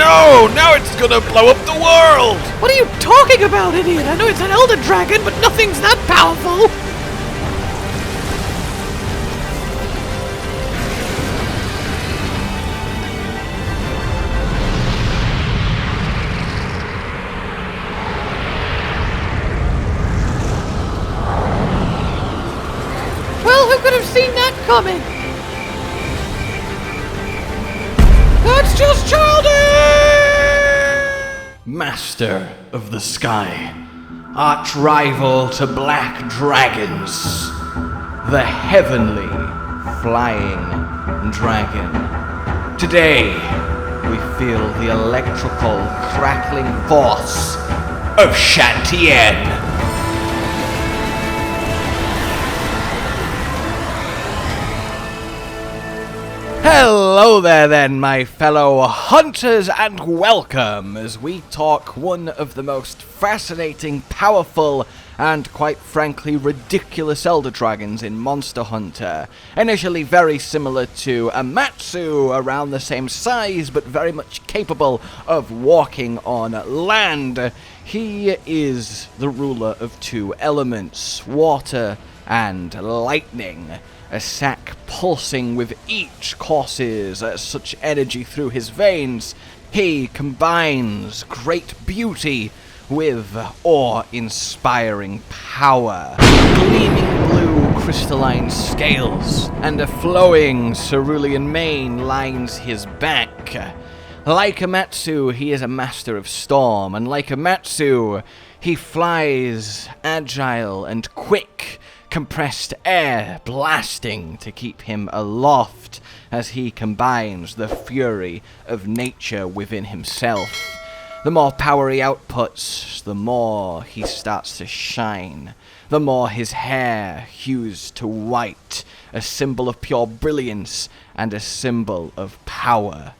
no! Now it's gonna blow up the world! What are you talking about, idiot? I know it's an elder dragon, but nothing's that powerful! Well, who could have seen that coming? That's just childish! Master of the sky, arch rival to black dragons, the heavenly flying dragon. Today, we feel the electrical crackling force of Shantien. Hello there then, my fellow hunters, and welcome as we talk one of the most fascinating, powerful, and quite frankly ridiculous elder dragons in Monster Hunter. Initially very similar to Amatsu, around the same size, but very much capable of walking on land. He is the ruler of two elements, water and lightning. A sack pulsing with each courses such energy through his veins. He combines great beauty with awe-inspiring power. Gleaming blue crystalline scales and a flowing cerulean mane lines his back. Like Amatsu, he is a master of storm, and like Amatsu, he flies agile and quick, compressed air blasting to keep him aloft as he combines the fury of nature within himself. The more power he outputs, the more he starts to shine. The more his hair hues to white, a symbol of pure brilliance and a symbol of power.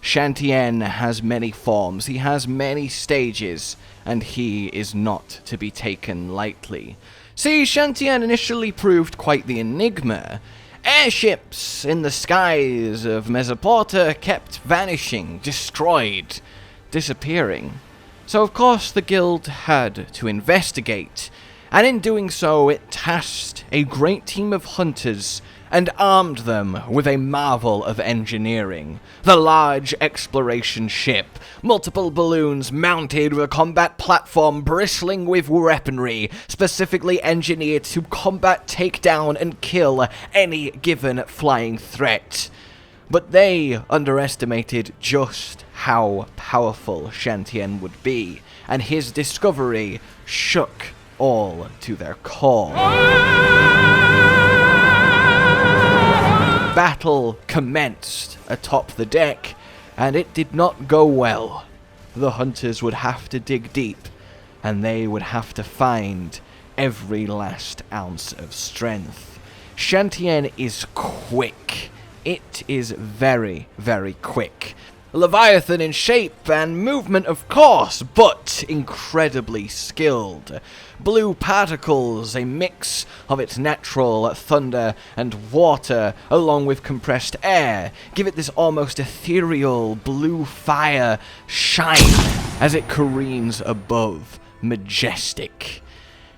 Shantien has many forms, he has many stages, and he is not to be taken lightly. See, Shantien initially proved quite the enigma. Airships in the skies of Mesoporta kept vanishing, destroyed, disappearing. So of course the guild had to investigate, and in doing so it tasked a great team of hunters and armed them with a marvel of engineering. The large exploration ship, multiple balloons mounted with a combat platform bristling with weaponry, specifically engineered to combat, take down, and kill any given flying threat. But they underestimated just how powerful Shantien would be, and his discovery shook all to their core. Battle commenced atop the deck, and it did not go well. The hunters would have to dig deep, and they would have to find every last ounce of strength. Shantien is quick. It is very, very quick. Leviathan in shape and movement, of course, but incredibly skilled. Blue particles, a mix of its natural thunder and water, along with compressed air, give it this almost ethereal blue fire shine as it careens above, majestic.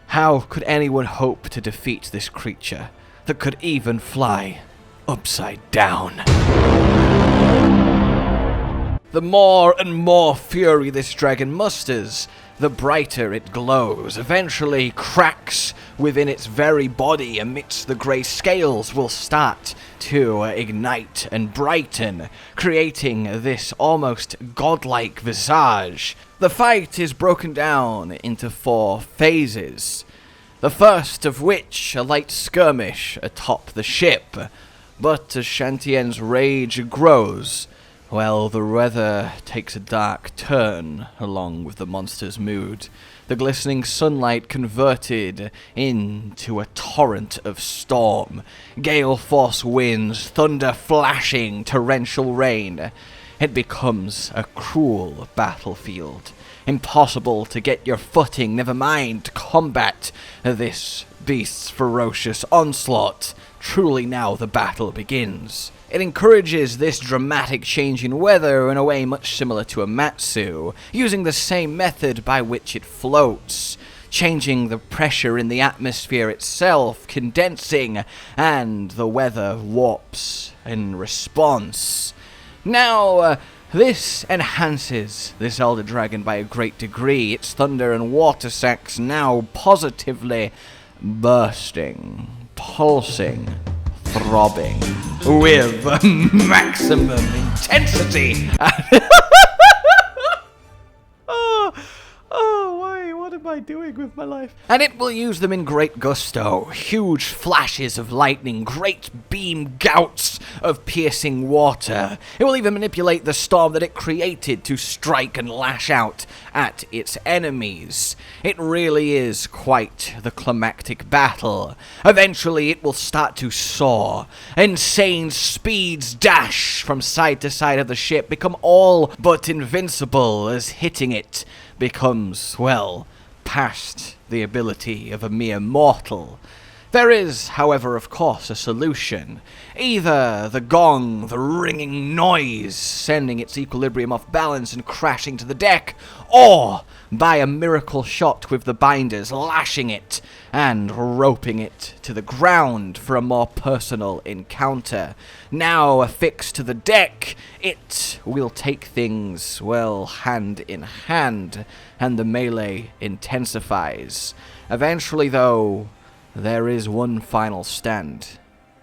How could anyone hope to defeat this creature that could even fly upside down? The more and more fury this dragon musters, the brighter it glows. Eventually, cracks within its very body amidst the grey scales will start to ignite and brighten, creating this almost godlike visage. The fight is broken down into 4 phases, the first of which a light skirmish atop the ship. But as Shantien's rage grows, well, the weather takes a dark turn along with the monster's mood. The glistening sunlight converted into a torrent of storm. Gale force winds, thunder flashing, torrential rain. It becomes a cruel battlefield. Impossible to get your footing, never mind combat this beast's ferocious onslaught. Truly now the battle begins. It encourages this dramatic change in weather in a way much similar to Amatsu, using the same method by which it floats, changing the pressure in the atmosphere itself, condensing, and the weather warps in response. Now, this enhances this Elder Dragon by a great degree, its thunder and water sacs now positively bursting, pulsing, throbbing with maximum intensity. What am I doing with my life? And it will use them in great gusto. Huge flashes of lightning, great beam gouts of piercing water. It will even manipulate the storm that it created to strike and lash out at its enemies. It really is quite the climactic battle. Eventually it will start to soar. Insane speeds dash from side to side of the ship, become all but invincible as hitting it becomes, well, past the ability of a mere mortal. There is, however, of course, a solution. Either the gong, the ringing noise, sending its equilibrium off balance and crashing to the deck, or by a miracle shot with the binders, lashing it and roping it to the ground for a more personal encounter. Now affixed to the deck, it will take things, well, hand in hand, and the melee intensifies. Eventually, though, there is one final stand,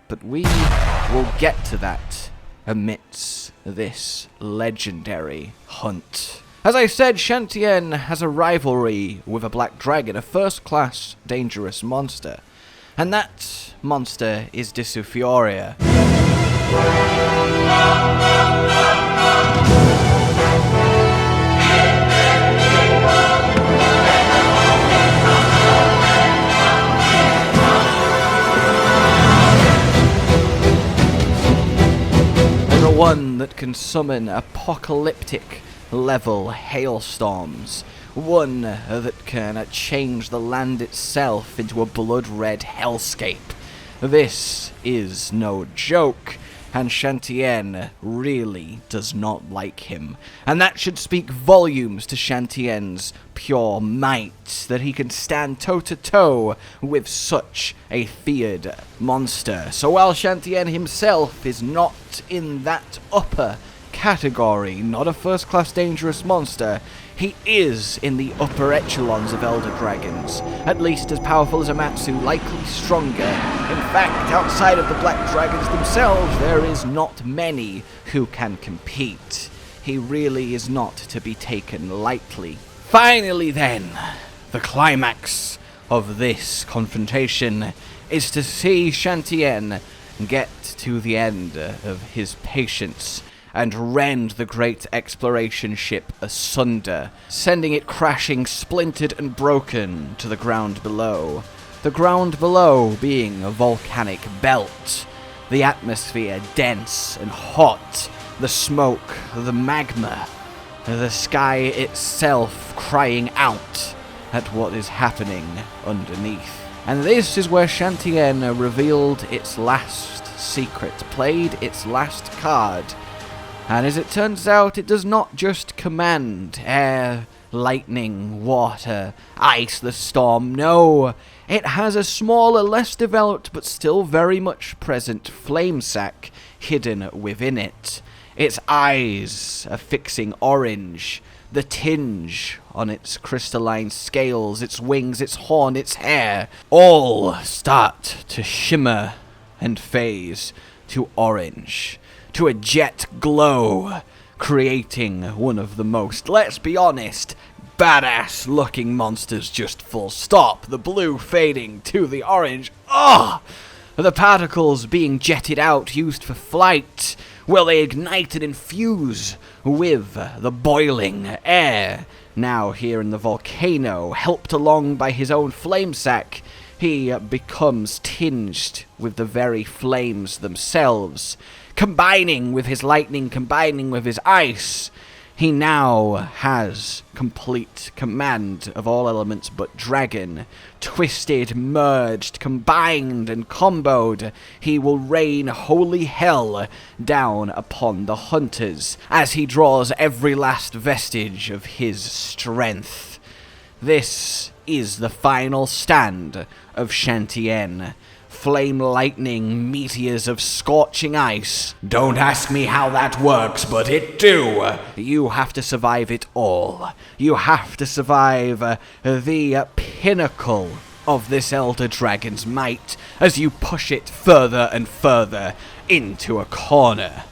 but we will get to that amidst this legendary hunt. As I said, Shantien has a rivalry with a black dragon, a first-class dangerous monster, and that monster is Disufuria. One that can summon apocalyptic level hailstorms, one that can change the land itself into a blood-red hellscape. This is no joke, and Shantien really does not like him, and that should speak volumes to Shantien's pure might, that he can stand toe-to-toe with such a feared monster. So while Shantien himself is not in that upper category, not a first-class dangerous monster, he is in the upper echelons of Elder Dragons, at least as powerful as Amatsu, likely stronger. In fact, outside of the Black Dragons themselves, there is not many who can compete. He really is not to be taken lightly. Finally then, the climax of this confrontation is to see Shantien get to the end of his patience and rend the great exploration ship asunder, sending it crashing splintered and broken to the ground below. The ground below being a volcanic belt, the atmosphere dense and hot, the smoke, the magma, the sky itself crying out at what is happening underneath. And this is where Shantien revealed its last secret, played its last card. And as it turns out, it does not just command air, lightning, water, ice, the storm. No, it has a smaller, less developed, but still very much present flame sac hidden within it. Its eyes affixing orange, the tinge on its crystalline scales, its wings, its horn, its hair, all start to shimmer and phase to orange, to a jet glow, creating one of the most, let's be honest, badass looking monsters, just full stop. The blue fading to the orange. The particles being jetted out, used for flight. Well, they ignite and infuse with the boiling air. Now here in the volcano, helped along by his own flame sac, he becomes tinged with the very flames themselves. Combining with his lightning, combining with his ice, He now has complete command of all elements but dragon. Twisted, merged, combined, and comboed, he will rain holy hell down upon the hunters as he draws every last vestige of his strength. This is the final stand of Shantien. Flame lightning, meteors of scorching ice. Don't ask me how that works, but it do. You have to survive it all. You have to survive the pinnacle of this Elder Dragon's might as you push it further and further into a corner.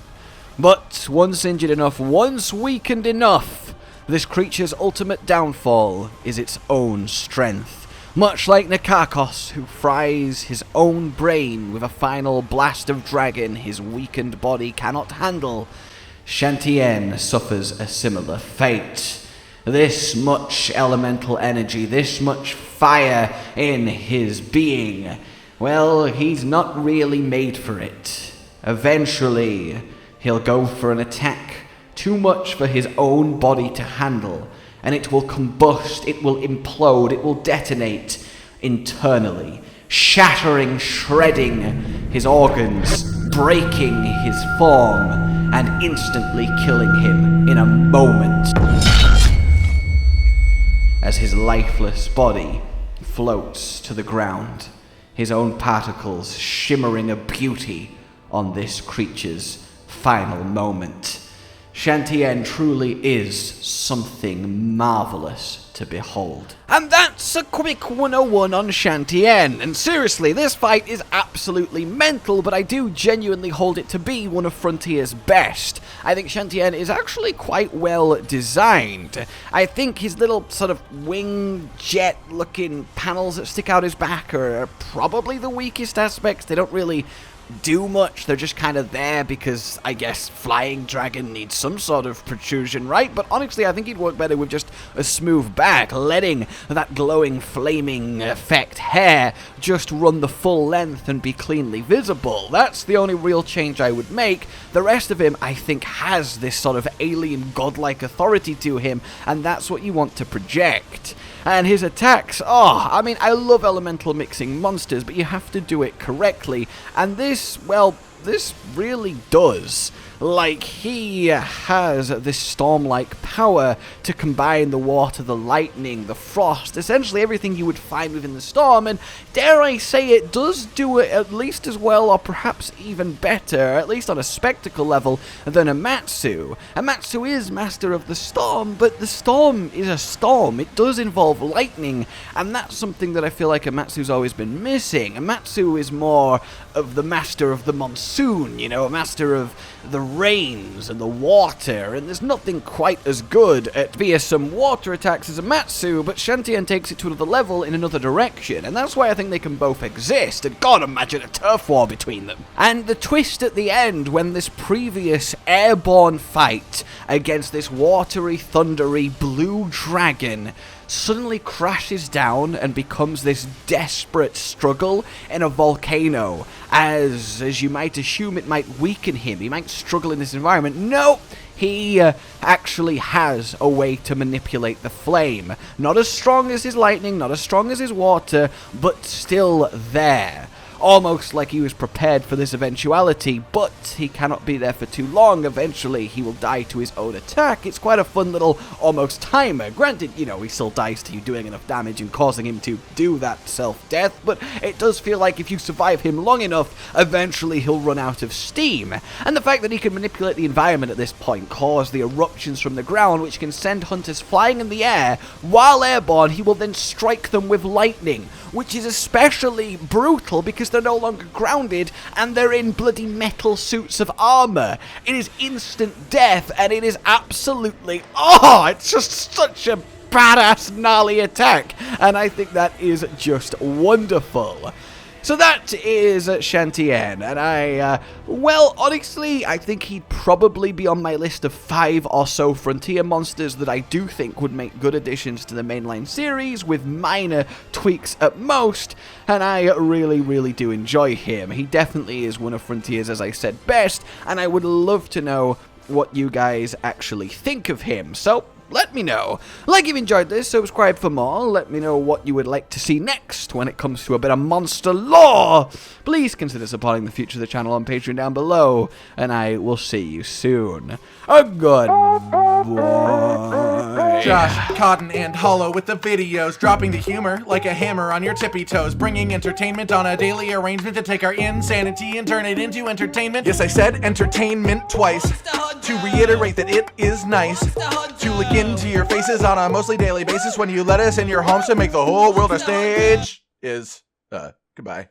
But once injured enough, once weakened enough, this creature's ultimate downfall is its own strength. Much like Nikakos, who fries his own brain with a final blast of dragon his weakened body cannot handle, Shantien suffers a similar fate. This much elemental energy, this much fire in his being, well, he's not really made for it. Eventually, he'll go for an attack too much for his own body to handle, and it will combust, it will implode, it will detonate internally, shattering, shredding his organs, breaking his form, and instantly killing him in a moment. As his lifeless body floats to the ground, his own particles shimmering a beauty on this creature's final moment. Shantien truly is something marvelous to behold. And that's a quick 101 on Shantien. And seriously, this fight is absolutely mental, but I do genuinely hold it to be one of Frontier's best. I think Shantien is actually quite well designed. I think his little sort of wing jet looking panels that stick out his back are probably the weakest aspects. They don't really do much, they're just kind of there because I guess flying dragon needs some sort of protrusion, right? But honestly, I think he'd work better with just a smooth back, letting that glowing flaming effect hair just run the full length and be cleanly visible. That's the only real change I would make. The rest of him, I think, has this sort of alien godlike authority to him, and that's what you want to project. And his attacks, I mean, I love elemental mixing monsters, but you have to do it correctly. And this, well, this really does. Like, he has this storm-like power to combine the water, the lightning, the frost, essentially everything you would find within the storm, and dare I say it does do it at least as well, or perhaps even better, at least on a spectacle level, than Amatsu. Amatsu is master of the storm, but the storm is a storm. It does involve lightning, and that's something that I feel like Amatsu's always been missing. Amatsu is more of the master of the monsoon, you know, a master of the rains and the water, and there's nothing quite as good at fearsome water attacks as Amatsu, but Shantien takes it to another level in another direction, and that's why I think they can both exist, and God, imagine a turf war between them. And the twist at the end, when this previous airborne fight against this watery, thundery blue dragon suddenly crashes down and becomes this desperate struggle in a volcano, as you might assume it might weaken him, he might struggle in this environment. No! He actually has a way to manipulate the flame. Not as strong as his lightning, not as strong as his water, but still there. Almost like he was prepared for this eventuality, but he cannot be there for too long. Eventually, he will die to his own attack. It's quite a fun little almost timer. Granted, you know, he still dies to you doing enough damage and causing him to do that self-death, but it does feel like if you survive him long enough, eventually he'll run out of steam. And the fact that he can manipulate the environment at this point, cause the eruptions from the ground, which can send hunters flying in the air, while airborne, he will then strike them with lightning, which is especially brutal because they're no longer grounded and they're in bloody metal suits of armor. It is instant death, and it is absolutely, it's just such a badass, gnarly attack, and I think that is just wonderful. So that is Shantien, and well, honestly, I think he'd probably be on my list of 5 or so Frontier monsters that I do think would make good additions to the mainline series, with minor tweaks at most, and I really, really do enjoy him. He definitely is one of Frontier's, as I said, best, and I would love to know what you guys actually think of him. So let me know. Like if you enjoyed this, subscribe for more. Let me know what you would like to see next when it comes to a bit of monster lore. Please consider supporting the future of the channel on Patreon down below, and I will see you soon. A good boy. Josh, Cotton, and Hollow with the videos, dropping the humor like a hammer on your tippy toes, bringing entertainment on a daily arrangement to take our insanity and turn it into entertainment. Yes, I said entertainment twice, to reiterate that it is nice to look into your faces on a mostly daily basis when you let us in your homes to make the whole world a stage. Goodbye.